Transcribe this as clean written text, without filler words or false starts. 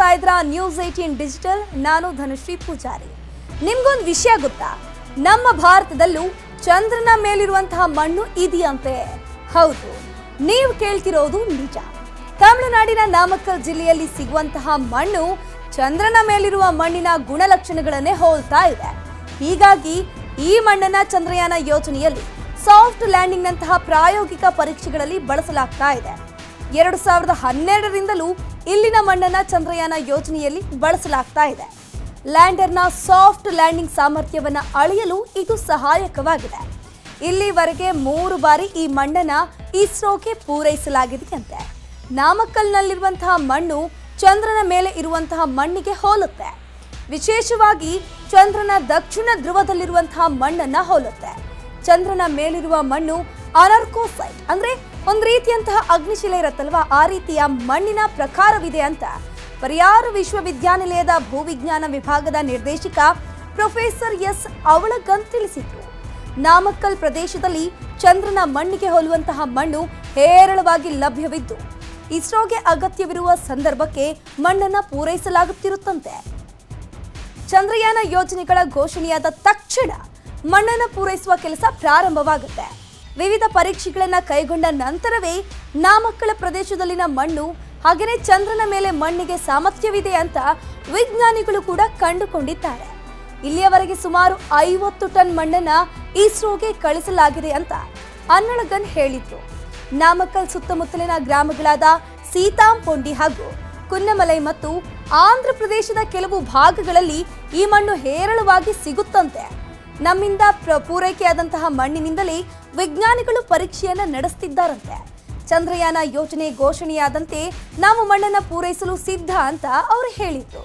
ನೋಡ್ತಾ ಇದ್ರ news 18 digital. ನಾನು ಧನುಶ್ರೀ ಪೂಜಾರಿ. ನಿಮ್ಗೊಂದು ವಿಷಯ ಗೊತ್ತಾ? ನಮ್ಮ ಭಾರತದಲ್ಲೂ ಚಂದ್ರನ ಮೇಲಿರುವಂತಹ ಮಣ್ಣು ಇದೆಯಂತೆ. ಹೌದು, ನೀವು ಕೇಳ್ತಿರೋದು ನಿಜ. ತಮಿಳುನಾಡಿನ ನಾಮಕ್ಕಲ್ ಜಿಲ್ಲೆಯಲ್ಲಿ ಸಿಗುವಂತಹ ಮಣ್ಣು ಚಂದ್ರನ ಮೇಲಿರುವ ಮಣ್ಣಿನ ಗುಣಲಕ್ಷಣಗಳನ್ನೇ ಹೋಲ್ತಾ ಇದೆ. ಹೀಗಾಗಿ ಈ ಮಣ್ಣನ್ನ ಚಂದ್ರಯಾನ ಯೋಜನೆಯಲ್ಲಿ ಸಾಫ್ಟ್ ಲ್ಯಾಂಡಿಂಗ್ ನಂತಹ ಪ್ರಾಯೋಗಿಕ ಪರೀಕ್ಷೆಗಳಲ್ಲಿ ಬಳಸಲಾಗ್ತಾ ಇದೆ. 2012ರಿಂದಲೂ ಇಲ್ಲಿನ ಮಣ್ಣನ್ನ ಚಂದ್ರಯಾನ ಯೋಜನೆಯಲ್ಲಿ ಬಳಸಲಾಗ್ತಾ ಇದೆ. ಲ್ಯಾಂಡರ್ನ ಸಾಫ್ಟ್ ಲ್ಯಾಂಡಿಂಗ್ ಸಾಮರ್ಥ್ಯವನ್ನ ಅಳೆಯಲು ಇದು ಸಹಾಯಕವಾಗಿದೆ. ಇಲ್ಲಿವರೆಗೆ 3 ಬಾರಿ ಈ ಮಣ್ಣನ್ನ ಇಸ್ರೋಗೆ ಪೂರೈಸಲಾಗಿದೆಯಂತೆ. ನಾಮಕ್ಕಲ್ನಲ್ಲಿರುವಂತಹ ಮಣ್ಣು ಚಂದ್ರನ ಮೇಲೆ ಇರುವಂತಹ ಮಣ್ಣಿಗೆ ಹೋಲುತ್ತೆ. ವಿಶೇಷವಾಗಿ ಚಂದ್ರನ ದಕ್ಷಿಣ ಧ್ರುವದಲ್ಲಿರುವಂತಹ ಮಣ್ಣನ್ನ ಹೋಲುತ್ತೆ. ಚಂದ್ರನ ಮೇಲಿರುವ ಮಣ್ಣು ಅನರ್ಕೋಸೈಟ್ ಅಂದ್ರೆ ಒಂದು ರೀತಿಯಂತಹ ಅಗ್ನಿಶಿಲೆ ಇರುತ್ತಲ್ವಾ, ಆ ರೀತಿಯ ಮಣ್ಣಿನ ಪ್ರಕಾರವಿದೆ ಅಂತ ಪರಿಯಾರ ವಿಶ್ವವಿದ್ಯಾನಿಲಯದ ಭೂವಿಜ್ಞಾನ ವಿಭಾಗದ ನಿರ್ದೇಶಕ ಪ್ರೊಫೆಸರ್ ಎಸ್ ಅವಳಗನ್ ತಿಳಿಸಿದ್ರು. ನಾಮಕ್ಕಲ್ ಪ್ರದೇಶದಲ್ಲಿ ಚಂದ್ರನ ಮಣ್ಣಿಗೆ ಹೋಲುವಂತಹ ಮಣ್ಣು ಹೇರಳವಾಗಿ ಲಭ್ಯವಿದ್ದು ಇಸ್ರೋಗೆ ಅಗತ್ಯವಿರುವ ಸಂದರ್ಭಕ್ಕೆ ಮಣ್ಣನ್ನ ಪೂರೈಸಲಾಗುತ್ತಿರುತ್ತಂತೆ. ಚಂದ್ರಯಾನ ಯೋಜನೆಗಳ ಘೋಷಣೆಯಾದ ತಕ್ಷಣ ಮಣ್ಣನ್ನು ಪೂರೈಸುವ ಕೆಲಸ ಪ್ರಾರಂಭವಾಗುತ್ತೆ. ವಿವಿಧ ಪರೀಕ್ಷೆಗಳನ್ನು ಕೈಗೊಂಡ ನಂತರವೇ ನಾಮಕ್ಕಲ ಪ್ರದೇಶದಲ್ಲಿನ ಮಣ್ಣು ಹಾಗೆಯೇ ಚಂದ್ರನ ಮೇಲೆ ಮಣ್ಣಿಗೆ ಸಾಮರ್ಥ್ಯವಿದೆ ಅಂತ ವಿಜ್ಞಾನಿಗಳು ಕೂಡ ಕಂಡುಕೊಂಡಿದ್ದಾರೆ. ಇಲ್ಲಿಯವರೆಗೆ ಸುಮಾರು 50 ಟನ್ ಮಣ್ಣನ್ನ ಇಸ್ರೋಗೆ ಕಳಿಸಲಾಗಿದೆ ಅಂತ ಅನ್ನಳಗನ್ ಹೇಳಿದ್ರು. ನಾಮಕ್ಕಲ್ ಸುತ್ತಮುತ್ತಲಿನ ಗ್ರಾಮಗಳಾದ ಸೀತಾಂಪೊಂಡಿ ಹಾಗೂ ಕುನ್ನಮಲೈ ಮತ್ತು ಆಂಧ್ರ ಪ್ರದೇಶದ ಕೆಲವು ಭಾಗಗಳಲ್ಲಿ ಈ ಮಣ್ಣು ಹೇರಳವಾಗಿ ಸಿಗುತ್ತಂತೆ. ನಮ್ಮಿಂದ ಪೂರೈಕೆಯಾದಂತಹ ಮಣ್ಣಿನಿಂದಲೇ ವಿಜ್ಞಾನಿಗಳು ಪರೀಕ್ಷೆಯನ್ನ ನಡೆಸುತ್ತಿದ್ದಾರಂತೆ. ಚಂದ್ರಯಾನ ಯೋಜನೆ ಘೋಷಣೆಯಾದಂತೆ ನಾವು ಮಣ್ಣನ್ನು ಪೂರೈಸಲು ಸಿದ್ಧ ಅಂತ ಅವರು ಹೇಳಿದ್ರು.